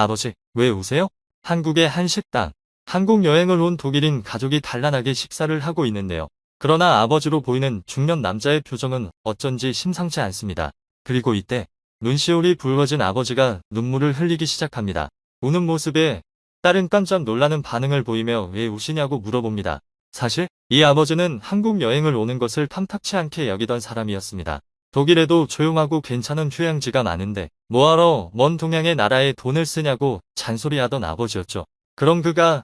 아버지, 왜 우세요? 한국의 한 식당. 한국 여행을 온 독일인 가족이 단란하게 식사를 하고 있는데요. 그러나 아버지로 보이는 중년 남자의 표정은 어쩐지 심상치 않습니다. 그리고 이때 눈시울이 붉어진 아버지가 눈물을 흘리기 시작합니다. 우는 모습에 딸은 깜짝 놀라는 반응을 보이며 왜 우시냐고 물어봅니다. 사실 이 아버지는 한국 여행을 오는 것을 탐탁치 않게 여기던 사람이었습니다. 독일에도 조용하고 괜찮은 휴양지가 많은데 뭐하러 먼 동양의 나라에 돈을 쓰냐고 잔소리하던 아버지였죠. 그럼 그가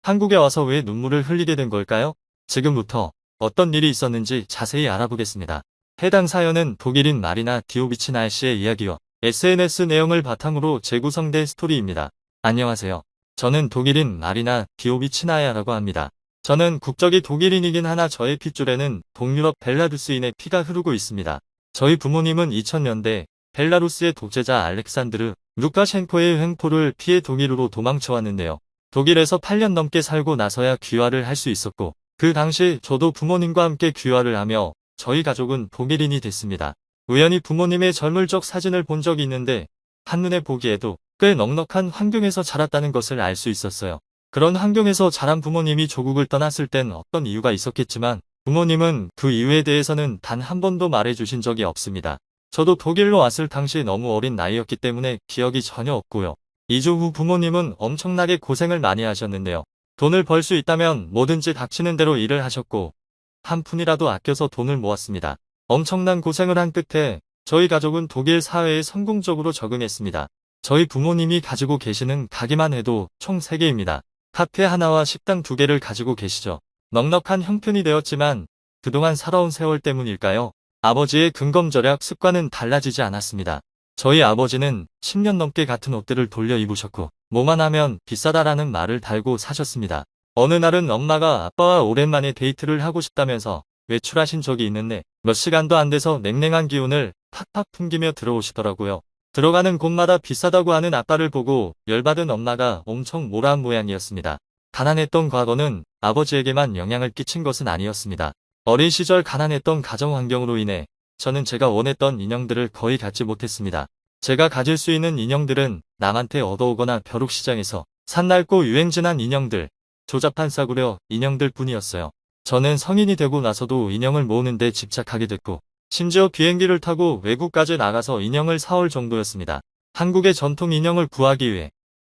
한국에 와서 왜 눈물을 흘리게 된 걸까요? 지금부터 어떤 일이 있었는지 자세히 알아보겠습니다. 해당 사연은 독일인 마리나 디오비치나야 씨의 이야기와 SNS 내용을 바탕으로 재구성된 스토리입니다. 안녕하세요. 저는 독일인 마리나 디오비치나야라고 합니다. 저는 국적이 독일인이긴 하나 저의 핏줄에는 동유럽 벨라루스인의 피가 흐르고 있습니다. 저희 부모님은 2000년대 벨라루스의 독재자 알렉산드르 루카셴코의 횡포를 피해 독일으로 도망쳐 왔는데요. 독일에서 8년 넘게 살고 나서야 귀화를 할 수 있었고 그 당시 저도 부모님과 함께 귀화를 하며 저희 가족은 독일인이 됐습니다. 우연히 부모님의 젊을 적 사진을 본 적이 있는데 한눈에 보기에도 꽤 넉넉한 환경에서 자랐다는 것을 알 수 있었어요. 그런 환경에서 자란 부모님이 조국을 떠났을 땐 어떤 이유가 있었겠지만 부모님은 그 이유에 대해서는 단 한 번도 말해주신 적이 없습니다. 저도 독일로 왔을 당시 너무 어린 나이였기 때문에 기억이 전혀 없고요. 이주 후 부모님은 엄청나게 고생을 많이 하셨는데요. 돈을 벌 수 있다면 뭐든지 닥치는 대로 일을 하셨고 한 푼이라도 아껴서 돈을 모았습니다. 엄청난 고생을 한 끝에 저희 가족은 독일 사회에 성공적으로 적응했습니다. 저희 부모님이 가지고 계시는 가게만 해도 총 3개입니다. 카페 하나와 식당 2개를 가지고 계시죠. 넉넉한 형편이 되었지만 그동안 살아온 세월 때문일까요? 아버지의 근검절약 습관은 달라지지 않았습니다. 저희 아버지는 10년 넘게 같은 옷들을 돌려 입으셨고 뭐만 하면 비싸다라는 말을 달고 사셨습니다. 어느 날은 엄마가 아빠와 오랜만에 데이트를 하고 싶다면서 외출하신 적이 있는데 몇 시간도 안 돼서 냉랭한 기운을 팍팍 풍기며 들어오시더라고요. 들어가는 곳마다 비싸다고 하는 아빠를 보고 열받은 엄마가 엄청 뭐라 한 모양이었습니다. 가난했던 과거는 아버지에게만 영향을 끼친 것은 아니었습니다. 어린 시절 가난했던 가정 환경으로 인해 저는 제가 원했던 인형들을 거의 갖지 못했습니다. 제가 가질 수 있는 인형들은 남한테 얻어오거나 벼룩시장에서 산 낡고 유행진한 인형들, 조잡한 싸구려 인형들 뿐이었어요. 저는 성인이 되고 나서도 인형을 모으는 데 집착하게 됐고 심지어 비행기를 타고 외국까지 나가서 인형을 사올 정도였습니다. 한국의 전통 인형을 구하기 위해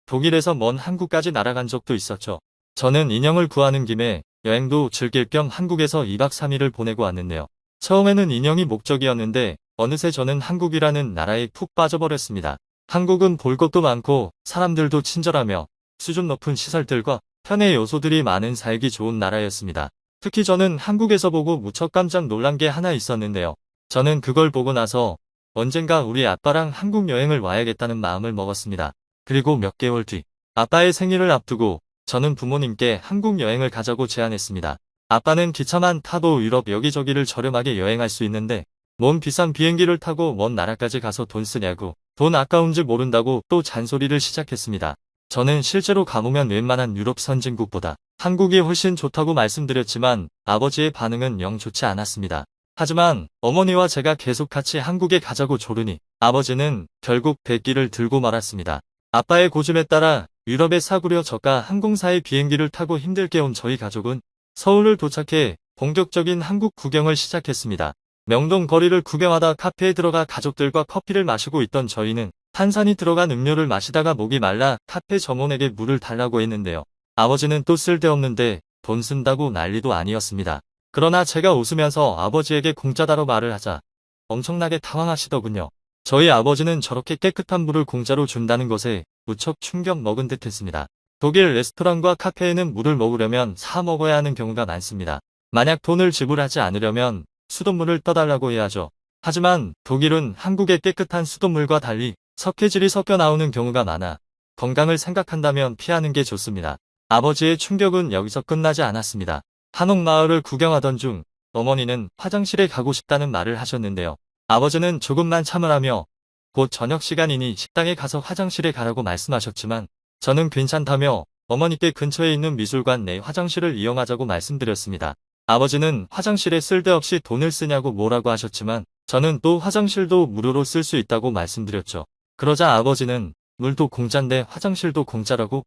독일에서 먼 한국까지 날아간 적도 있었죠. 저는 인형을 구하는 김에 여행도 즐길 겸 한국에서 2박 3일을 보내고 왔는데요. 처음에는 인형이 목적이었는데 어느새 저는 한국이라는 나라에 푹 빠져버렸습니다. 한국은 볼 것도 많고 사람들도 친절하며 수준 높은 시설들과 편의 요소들이 많은 살기 좋은 나라였습니다. 특히 저는 한국에서 보고 무척 깜짝 놀란 게 하나 있었는데요. 저는 그걸 보고 나서 언젠가 우리 아빠랑 한국 여행을 와야겠다는 마음을 먹었습니다. 그리고 몇 개월 뒤 아빠의 생일을 앞두고 저는 부모님께 한국 여행을 가자고 제안했습니다. 아빠는 기차만 타도 유럽 여기저기를 저렴하게 여행할 수 있는데 뭔 비싼 비행기를 타고 먼 나라까지 가서 돈 쓰냐고 돈 아까운지 모른다고 또 잔소리를 시작했습니다. 저는 실제로 가보면 웬만한 유럽 선진국보다 한국이 훨씬 좋다고 말씀드렸지만 아버지의 반응은 영 좋지 않았습니다. 하지만 어머니와 제가 계속 같이 한국에 가자고 조르니 아버지는 결국 백기를 들고 말았습니다. 아빠의 고집에 따라 유럽의 싸구려 저가 항공사의 비행기를 타고 힘들게 온 저희 가족은 서울을 도착해 본격적인 한국 구경을 시작했습니다. 명동 거리를 구경하다 카페에 들어가 가족들과 커피를 마시고 있던 저희는 탄산이 들어간 음료를 마시다가 목이 말라 카페 점원에게 물을 달라고 했는데요. 아버지는 또 쓸데없는데 돈 쓴다고 난리도 아니었습니다. 그러나 제가 웃으면서 아버지에게 공짜다로 말을 하자 엄청나게 당황하시더군요. 저희 아버지는 저렇게 깨끗한 물을 공짜로 준다는 것에 무척 충격 먹은 듯 했습니다. 독일 레스토랑과 카페에는 물을 먹으려면 사 먹어야 하는 경우가 많습니다. 만약 돈을 지불하지 않으려면 수돗물을 떠달라고 해야죠. 하지만 독일은 한국의 깨끗한 수돗물과 달리 석회질이 섞여 나오는 경우가 많아 건강을 생각한다면 피하는 게 좋습니다. 아버지의 충격은 여기서 끝나지 않았습니다. 한옥마을을 구경하던 중 어머니는 화장실에 가고 싶다는 말을 하셨는데요. 아버지는 조금만 참으라며 곧 저녁 시간이니 식당에 가서 화장실에 가라고 말씀하셨지만 저는 괜찮다며 어머니께 근처에 있는 미술관 내 화장실을 이용하자고 말씀드렸습니다. 아버지는 화장실에 쓸데없이 돈을 쓰냐고 뭐라고 하셨지만 저는 또 화장실도 무료로 쓸 수 있다고 말씀드렸죠. 그러자 아버지는 물도 공짜인데 화장실도 공짜라고?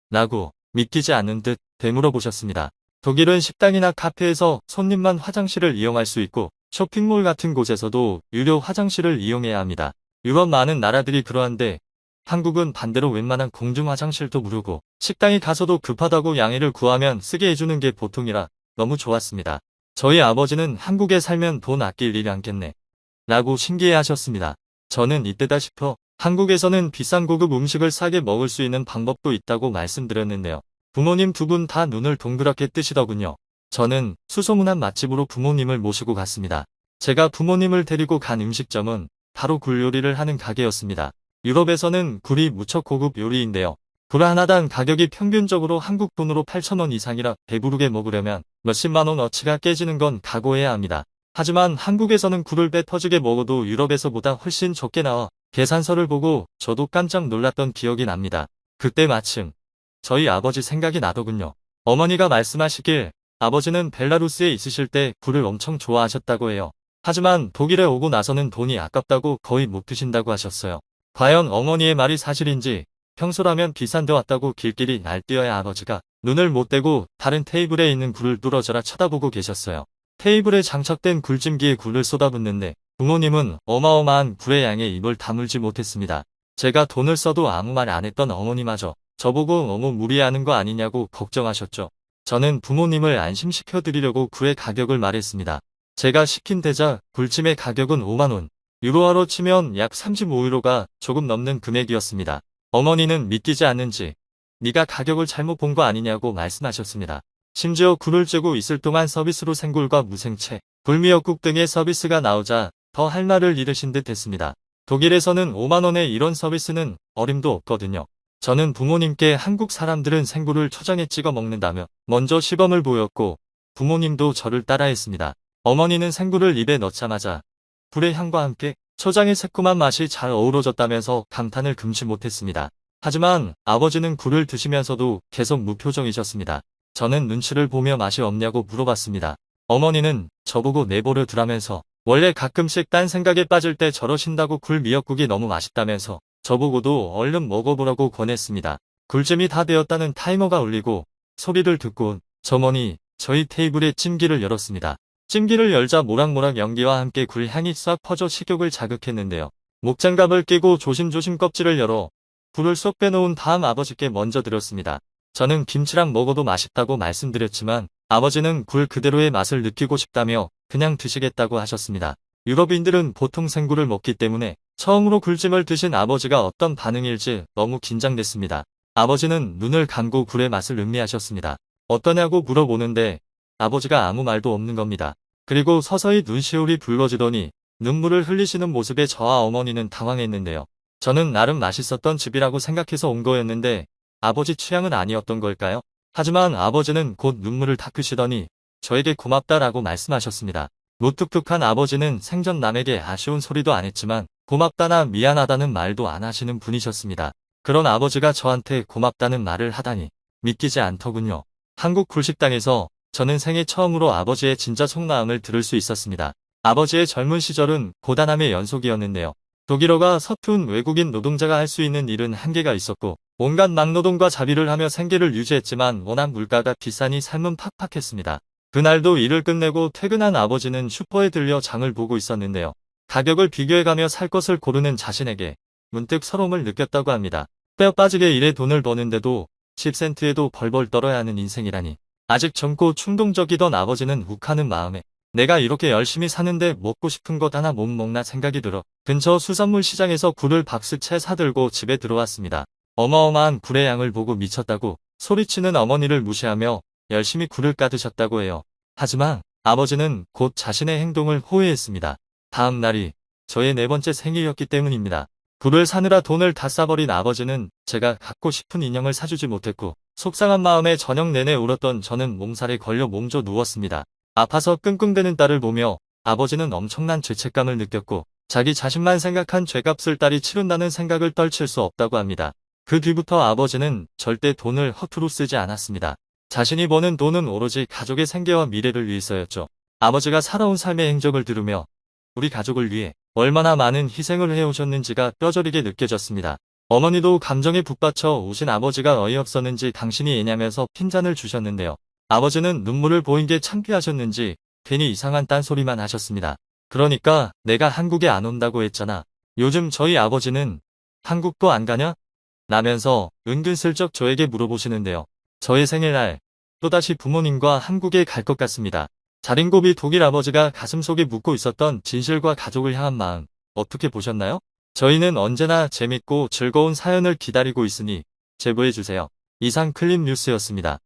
라고 믿기지 않는 듯 되물어보셨습니다. 독일은 식당이나 카페에서 손님만 화장실을 이용할 수 있고 쇼핑몰 같은 곳에서도 유료 화장실을 이용해야 합니다. 유럽 많은 나라들이 그러한데 한국은 반대로 웬만한 공중 화장실도 무료고 식당에 가서도 급하다고 양해를 구하면 쓰게 해주는 게 보통이라 너무 좋았습니다. 저희 아버지는 한국에 살면 돈 아낄 일이 않겠네 라고 신기해하셨습니다. 저는 이때다 싶어 한국에서는 비싼 고급 음식을 싸게 먹을 수 있는 방법도 있다고 말씀드렸는데요. 부모님 두 분 다 눈을 동그랗게 뜨시더군요. 저는 수소문한 맛집으로 부모님을 모시고 갔습니다. 제가 부모님을 데리고 간 음식점은 바로 굴 요리를 하는 가게였습니다. 유럽에서는 굴이 무척 고급 요리인데요. 굴 하나당 가격이 평균적으로 한국 돈으로 8,000원 이상이라 배부르게 먹으려면 몇십만 원 어치가 깨지는 건 각오해야 합니다. 하지만 한국에서는 굴을 배 터지게 먹어도 유럽에서보다 훨씬 적게 나와 계산서를 보고 저도 깜짝 놀랐던 기억이 납니다. 그때 마침 저희 아버지 생각이 나더군요. 어머니가 말씀하시길 아버지는 벨라루스에 있으실 때 굴을 엄청 좋아하셨다고 해요. 하지만 독일에 오고 나서는 돈이 아깝다고 거의 못 드신다고 하셨어요. 과연 어머니의 말이 사실인지 평소라면 비싼 데 왔다고 길길이 날뛰어야 아버지가 눈을 못 떼고 다른 테이블에 있는 굴을 뚫어져라 쳐다보고 계셨어요. 테이블에 장착된 굴찜기에 굴을 쏟아붓는데 부모님은 어마어마한 굴의 양에 입을 다물지 못했습니다. 제가 돈을 써도 아무 말 안 했던 어머니마저 저보고 너무 무리하는 거 아니냐고 걱정하셨죠. 저는 부모님을 안심시켜 드리려고 굴의 가격을 말했습니다. 제가 시킨 대자 굴찜의 가격은 5만원, 유로화로 치면 약 35유로가 조금 넘는 금액이었습니다. 어머니는 믿기지 않는지 네가 가격을 잘못 본 거 아니냐고 말씀하셨습니다. 심지어 굴을 쬐고 있을 동안 서비스로 생굴과 무생채, 불미역국 등의 서비스가 나오자 더 할 말을 잃으신 듯 했습니다. 독일에서는 5만원의 이런 서비스는 어림도 없거든요. 저는 부모님께 한국 사람들은 생굴을 초장에 찍어 먹는다며 먼저 시범을 보였고 부모님도 저를 따라했습니다. 어머니는 생굴을 입에 넣자마자 굴의 향과 함께 초장의 새콤한 맛이 잘 어우러졌다면서 감탄을 금치 못했습니다. 하지만 아버지는 굴을 드시면서도 계속 무표정이셨습니다. 저는 눈치를 보며 맛이 없냐고 물어봤습니다. 어머니는 저보고 내버려 두라면서 원래 가끔씩 딴 생각에 빠질 때 저러신다고 굴 미역국이 너무 맛있다면서 저보고도 얼른 먹어보라고 권했습니다. 굴찜이 다 되었다는 타이머가 울리고 소리를 듣고 점원이 저희 테이블에 찜기를 열었습니다. 찜기를 열자 모락모락 연기와 함께 굴 향이 싹 퍼져 식욕을 자극했는데요. 목장갑을 끼고 조심조심 껍질을 열어 굴을 쏙 빼놓은 다음 아버지께 먼저 드렸습니다. 저는 김치랑 먹어도 맛있다고 말씀드렸지만 아버지는 굴 그대로의 맛을 느끼고 싶다며 그냥 드시겠다고 하셨습니다. 유럽인들은 보통 생굴을 먹기 때문에 처음으로 굴찜을 드신 아버지가 어떤 반응일지 너무 긴장됐습니다. 아버지는 눈을 감고 굴의 맛을 음미하셨습니다. 어떠냐고 물어보는데 아버지가 아무 말도 없는 겁니다. 그리고 서서히 눈시울이 붉어지더니 눈물을 흘리시는 모습에 저와 어머니는 당황했는데요. 저는 나름 맛있었던 집이라고 생각해서 온 거였는데 아버지 취향은 아니었던 걸까요? 하지만 아버지는 곧 눈물을 닦으시더니 저에게 고맙다라고 말씀하셨습니다. 무뚝뚝한 아버지는 생전 남에게 아쉬운 소리도 안 했지만 고맙다나 미안하다는 말도 안 하시는 분이셨습니다. 그런 아버지가 저한테 고맙다는 말을 하다니 믿기지 않더군요. 한국 굴식당에서 저는 생애 처음으로 아버지의 진짜 속마음을 들을 수 있었습니다. 아버지의 젊은 시절은 고단함의 연속이었는데요. 독일어가 서툰 외국인 노동자가 할 수 있는 일은 한계가 있었고 온갖 막노동과 자비를 하며 생계를 유지했지만 워낙 물가가 비싸니 삶은 팍팍했습니다. 그날도 일을 끝내고 퇴근한 아버지는 슈퍼에 들려 장을 보고 있었는데요. 가격을 비교해가며 살 것을 고르는 자신에게 문득 서러움을 느꼈다고 합니다. 뼈 빠지게 일해 돈을 버는데도 10센트에도 벌벌 떨어야 하는 인생이라니. 아직 젊고 충동적이던 아버지는 욱하는 마음에 내가 이렇게 열심히 사는데 먹고 싶은 것 하나 못 먹나 생각이 들어 근처 수산물 시장에서 굴을 박스채 사들고 집에 들어왔습니다. 어마어마한 굴의 양을 보고 미쳤다고 소리치는 어머니를 무시하며 열심히 굴을 까드셨다고 해요. 하지만 아버지는 곧 자신의 행동을 후회했습니다. 다음 날이 저의 4번째 생일이었기 때문입니다. 굴을 사느라 돈을 다 싸버린 아버지는 제가 갖고 싶은 인형을 사주지 못했고 속상한 마음에 저녁 내내 울었던 저는 몸살에 걸려 몸져 누웠습니다. 아파서 끙끙대는 딸을 보며 아버지는 엄청난 죄책감을 느꼈고 자기 자신만 생각한 죄값을 딸이 치른다는 생각을 떨칠 수 없다고 합니다. 그 뒤부터 아버지는 절대 돈을 허투루 쓰지 않았습니다. 자신이 버는 돈은 오로지 가족의 생계와 미래를 위해서였죠. 아버지가 살아온 삶의 행적을 들으며 우리 가족을 위해 얼마나 많은 희생을 해오셨는지가 뼈저리게 느껴졌습니다. 어머니도 감정에 북받쳐 우신 아버지가 어이없었는지 당신이 애냐면서 핀잔을 주셨는데요. 아버지는 눈물을 보인 게 창피하셨는지 괜히 이상한 딴소리만 하셨습니다. 그러니까 내가 한국에 안 온다고 했잖아. 요즘 저희 아버지는 한국도 안 가냐? 라면서 은근슬쩍 저에게 물어보시는데요. 저의 생일날 또다시 부모님과 한국에 갈 것 같습니다. 자린고비 독일 아버지가 가슴속에 묻고 있었던 진실과 가족을 향한 마음 어떻게 보셨나요? 저희는 언제나 재밌고 즐거운 사연을 기다리고 있으니 제보해주세요. 이상 클립 뉴스였습니다.